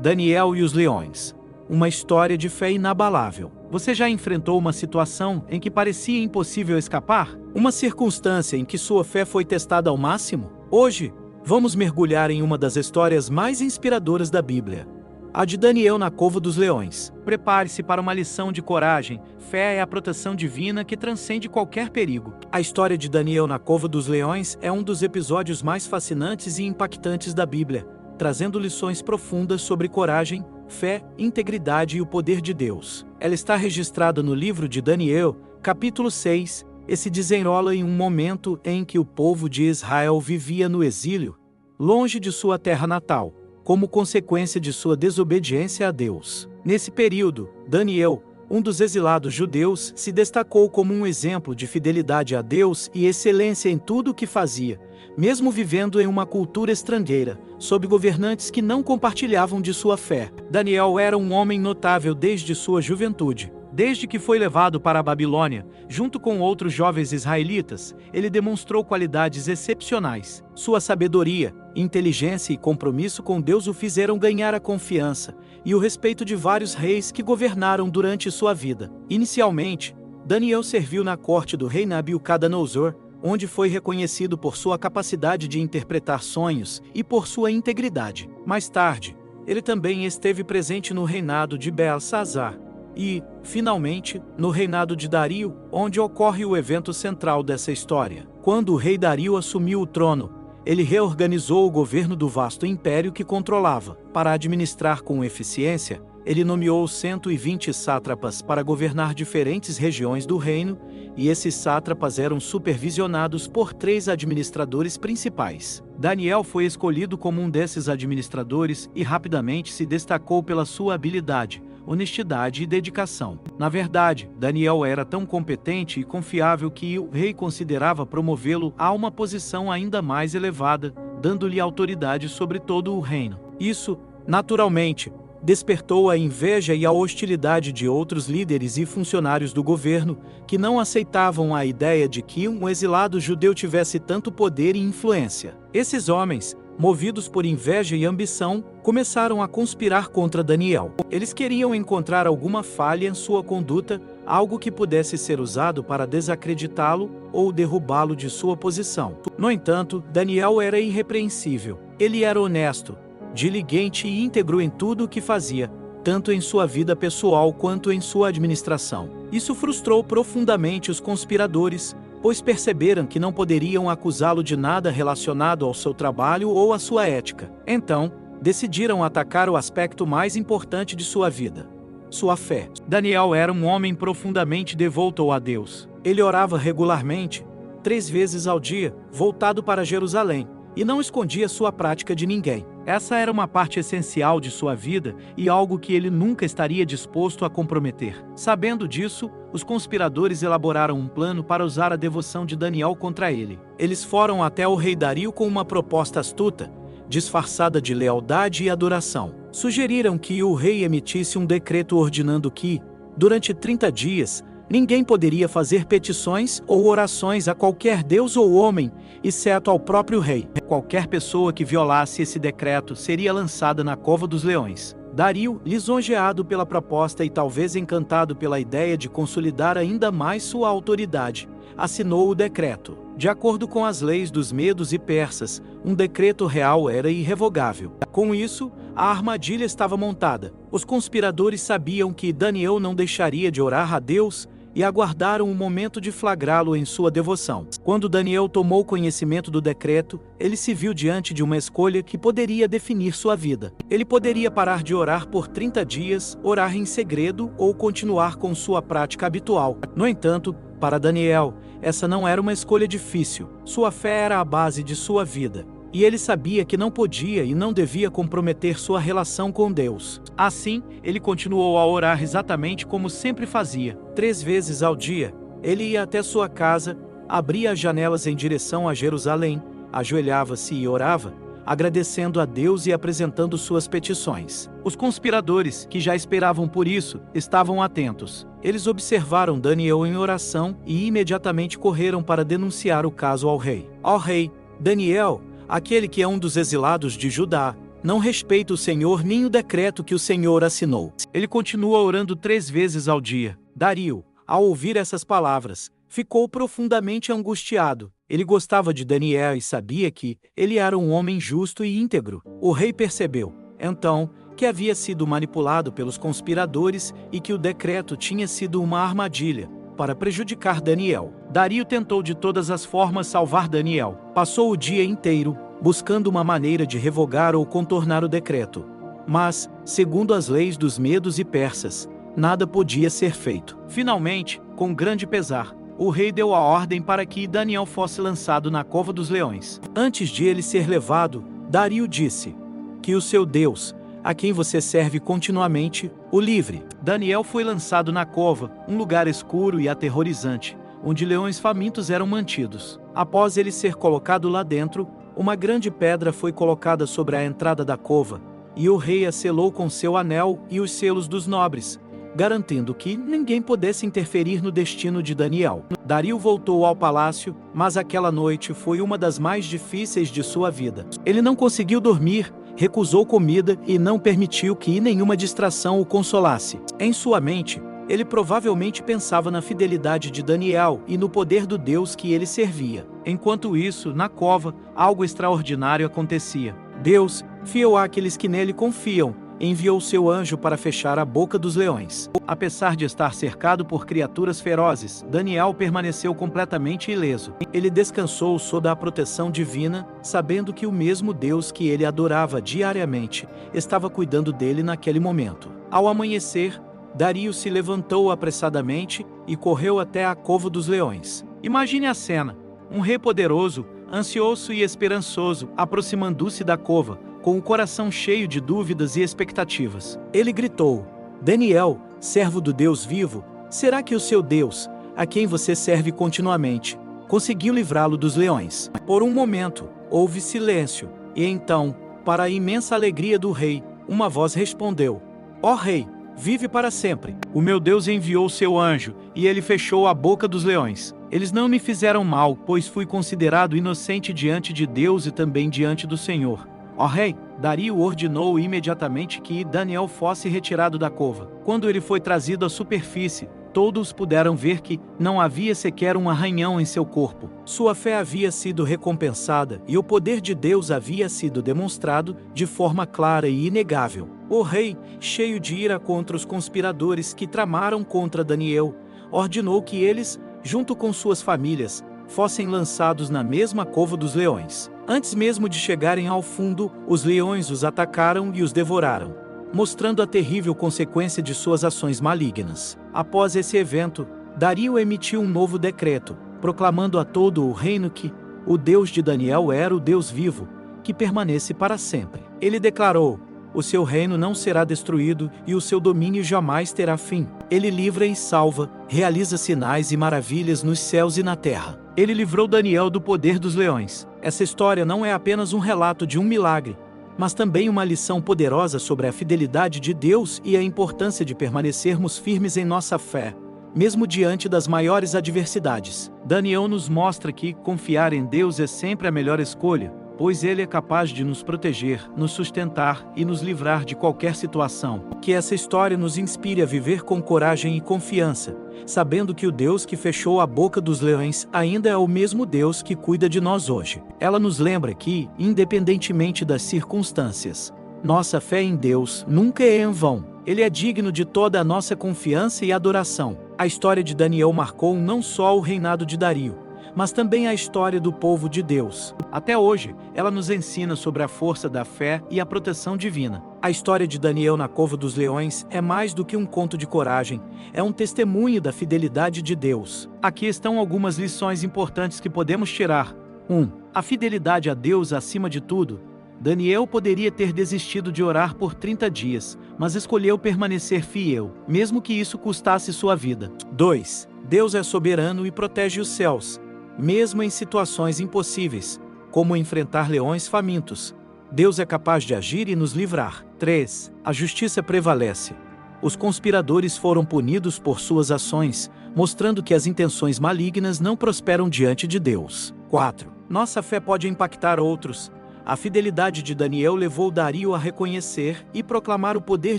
Daniel e os leões. Uma história de fé inabalável. Você já enfrentou uma situação em que parecia impossível escapar? Uma circunstância em que sua fé foi testada ao máximo? Hoje, vamos mergulhar em uma das histórias mais inspiradoras da Bíblia. A de Daniel na cova dos leões. Prepare-se para uma lição de coragem. Fé é a proteção divina que transcende qualquer perigo. A história de Daniel na cova dos leões é um dos episódios mais fascinantes e impactantes da Bíblia, trazendo lições profundas sobre coragem, fé, integridade e o poder de Deus. Ela está registrada no livro de Daniel, capítulo 6, e se desenrola em um momento em que o povo de Israel vivia no exílio, longe de sua terra natal, como consequência de sua desobediência a Deus. Nesse período, Daniel, um dos exilados judeus, se destacou como um exemplo de fidelidade a Deus e excelência em tudo o que fazia, mesmo vivendo em uma cultura estrangeira, sob governantes que não compartilhavam de sua fé. Daniel era um homem notável desde sua juventude. Desde que foi levado para a Babilônia, junto com outros jovens israelitas, ele demonstrou qualidades excepcionais. Sua sabedoria, inteligência e compromisso com Deus o fizeram ganhar a confiança e o respeito de vários reis que governaram durante sua vida. Inicialmente, Daniel serviu na corte do rei Nabucodonosor, onde foi reconhecido por sua capacidade de interpretar sonhos e por sua integridade. Mais tarde, ele também esteve presente no reinado de Belsazar e, finalmente, no reinado de Dario, onde ocorre o evento central dessa história. Quando o rei Dario assumiu o trono, ele reorganizou o governo do vasto império que controlava. Para administrar com eficiência, ele nomeou 120 sátrapas para governar diferentes regiões do reino, e esses sátrapas eram supervisionados por 3 administradores principais. Daniel foi escolhido como um desses administradores e rapidamente se destacou pela sua habilidade, honestidade e dedicação. Na verdade, Daniel era tão competente e confiável que o rei considerava promovê-lo a uma posição ainda mais elevada, dando-lhe autoridade sobre todo o reino. Isso, naturalmente, despertou a inveja e a hostilidade de outros líderes e funcionários do governo, que não aceitavam a ideia de que um exilado judeu tivesse tanto poder e influência. Esses homens, movidos por inveja e ambição, começaram a conspirar contra Daniel. Eles queriam encontrar alguma falha em sua conduta, algo que pudesse ser usado para desacreditá-lo ou derrubá-lo de sua posição. No entanto, Daniel era irrepreensível. Ele era honesto, diligente e íntegro em tudo o que fazia, tanto em sua vida pessoal quanto em sua administração. Isso frustrou profundamente os conspiradores, pois perceberam que não poderiam acusá-lo de nada relacionado ao seu trabalho ou à sua ética. Então, decidiram atacar o aspecto mais importante de sua vida: sua fé. Daniel era um homem profundamente devoto a Deus. Ele orava regularmente, 3 vezes ao dia, voltado para Jerusalém, e não escondia sua prática de ninguém. Essa era uma parte essencial de sua vida e algo que ele nunca estaria disposto a comprometer. Sabendo disso, os conspiradores elaboraram um plano para usar a devoção de Daniel contra ele. Eles foram até o rei Dario com uma proposta astuta, disfarçada de lealdade e adoração. Sugeriram que o rei emitisse um decreto ordenando que, durante 30 dias, ninguém poderia fazer petições ou orações a qualquer deus ou homem, exceto ao próprio rei. Qualquer pessoa que violasse esse decreto seria lançada na cova dos leões. Dario, lisonjeado pela proposta e talvez encantado pela ideia de consolidar ainda mais sua autoridade, assinou o decreto. De acordo com as leis dos medos e persas, um decreto real era irrevogável. Com isso, a armadilha estava montada. Os conspiradores sabiam que Daniel não deixaria de orar a Deus e aguardaram o momento de flagrá-lo em sua devoção. Quando Daniel tomou conhecimento do decreto, ele se viu diante de uma escolha que poderia definir sua vida. Ele poderia parar de orar por 30 dias, orar em segredo ou continuar com sua prática habitual. No entanto, para Daniel, essa não era uma escolha difícil. Sua fé era a base de sua vida. E ele sabia que não podia e não devia comprometer sua relação com Deus. Assim, ele continuou a orar exatamente como sempre fazia. 3 vezes ao dia, ele ia até sua casa, abria as janelas em direção a Jerusalém, ajoelhava-se e orava, agradecendo a Deus e apresentando suas petições. Os conspiradores, que já esperavam por isso, estavam atentos. Eles observaram Daniel em oração e imediatamente correram para denunciar o caso ao rei. Ó rei, Daniel, aquele que é um dos exilados de Judá, não respeita o Senhor nem o decreto que o Senhor assinou. Ele continua orando 3 vezes ao dia. Dario, ao ouvir essas palavras, ficou profundamente angustiado. Ele gostava de Daniel e sabia que ele era um homem justo e íntegro. O rei percebeu, então, que havia sido manipulado pelos conspiradores e que o decreto tinha sido uma armadilha para prejudicar Daniel. Dario tentou de todas as formas salvar Daniel. Passou o dia inteiro buscando uma maneira de revogar ou contornar o decreto. Mas, segundo as leis dos medos e persas, nada podia ser feito. Finalmente, com grande pesar, o rei deu a ordem para que Daniel fosse lançado na cova dos leões. Antes de ele ser levado, Dario disse: "Que o seu Deus, a quem você serve continuamente, o livre." Daniel foi lançado na cova, um lugar escuro e aterrorizante, onde leões famintos eram mantidos. Após ele ser colocado lá dentro, uma grande pedra foi colocada sobre a entrada da cova, e o rei a selou com seu anel e os selos dos nobres, garantindo que ninguém pudesse interferir no destino de Daniel. Dario voltou ao palácio, mas aquela noite foi uma das mais difíceis de sua vida. Ele não conseguiu dormir, recusou comida e não permitiu que nenhuma distração o consolasse. Em sua mente, ele provavelmente pensava na fidelidade de Daniel e no poder do Deus que ele servia. Enquanto isso, na cova, algo extraordinário acontecia. Deus, fiel àqueles que nele confiam, enviou seu anjo para fechar a boca dos leões. Apesar de estar cercado por criaturas ferozes, Daniel permaneceu completamente ileso. Ele descansou sob a proteção divina, sabendo que o mesmo Deus que ele adorava diariamente estava cuidando dele naquele momento. Ao amanhecer, Dario se levantou apressadamente e correu até a cova dos leões. Imagine a cena: um rei poderoso, ansioso e esperançoso, aproximando-se da cova, com o coração cheio de dúvidas e expectativas. Ele gritou: "Daniel, servo do Deus vivo, será que o seu Deus, a quem você serve continuamente, conseguiu livrá-lo dos leões?" Por um momento, houve silêncio, e então, para a imensa alegria do rei, uma voz respondeu: "Ó rei, vive para sempre. O meu Deus enviou seu anjo, e ele fechou a boca dos leões. Eles não me fizeram mal, pois fui considerado inocente diante de Deus e também diante do Senhor." Ó rei, Dario ordenou imediatamente que Daniel fosse retirado da cova. Quando ele foi trazido à superfície, todos puderam ver que não havia sequer um arranhão em seu corpo. Sua fé havia sido recompensada e o poder de Deus havia sido demonstrado de forma clara e inegável. O rei, cheio de ira contra os conspiradores que tramaram contra Daniel, ordenou que eles, junto com suas famílias, fossem lançados na mesma cova dos leões. Antes mesmo de chegarem ao fundo, os leões os atacaram e os devoraram, mostrando a terrível consequência de suas ações malignas. Após esse evento, Dario emitiu um novo decreto, proclamando a todo o reino que o Deus de Daniel era o Deus vivo, que permanece para sempre. Ele declarou: "O seu reino não será destruído e o seu domínio jamais terá fim. Ele livra e salva, realiza sinais e maravilhas nos céus e na terra." Ele livrou Daniel do poder dos leões. Essa história não é apenas um relato de um milagre, mas também uma lição poderosa sobre a fidelidade de Deus e a importância de permanecermos firmes em nossa fé, mesmo diante das maiores adversidades. Daniel nos mostra que confiar em Deus é sempre a melhor escolha, pois Ele é capaz de nos proteger, nos sustentar e nos livrar de qualquer situação. Que essa história nos inspire a viver com coragem e confiança, sabendo que o Deus que fechou a boca dos leões ainda é o mesmo Deus que cuida de nós hoje. Ela nos lembra que, independentemente das circunstâncias, nossa fé em Deus nunca é em vão. Ele é digno de toda a nossa confiança e adoração. A história de Daniel marcou não só o reinado de Dario, mas também a história do povo de Deus. Até hoje, ela nos ensina sobre a força da fé e a proteção divina. A história de Daniel na cova dos leões é mais do que um conto de coragem, é um testemunho da fidelidade de Deus. Aqui estão algumas lições importantes que podemos tirar. 1. A fidelidade a Deus acima de tudo. Daniel poderia ter desistido de orar por 30 dias, mas escolheu permanecer fiel, mesmo que isso custasse sua vida. 2. Deus é soberano e protege os céus, mesmo em situações impossíveis, como enfrentar leões famintos. Deus é capaz de agir e nos livrar. 3. A justiça prevalece. Os conspiradores foram punidos por suas ações, mostrando que as intenções malignas não prosperam diante de Deus. 4. Nossa fé pode impactar outros, A fidelidade de Daniel levou Dario a reconhecer e proclamar o poder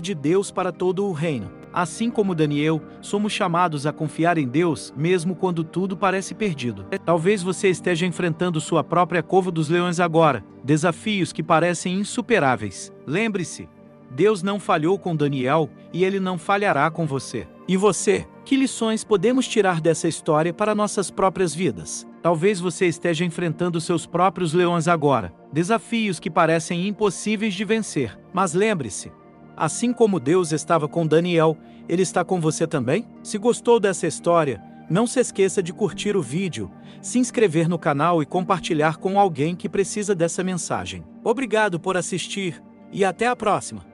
de Deus para todo o reino. Assim como Daniel, somos chamados a confiar em Deus, mesmo quando tudo parece perdido. Talvez você esteja enfrentando sua própria cova dos leões agora, desafios que parecem insuperáveis. Lembre-se, Deus não falhou com Daniel e Ele não falhará com você. E você? Que lições podemos tirar dessa história para nossas próprias vidas? Talvez você esteja enfrentando seus próprios leões agora, desafios que parecem impossíveis de vencer. Mas lembre-se, assim como Deus estava com Daniel, Ele está com você também? Se gostou dessa história, não se esqueça de curtir o vídeo, se inscrever no canal e compartilhar com alguém que precisa dessa mensagem. Obrigado por assistir e até a próxima!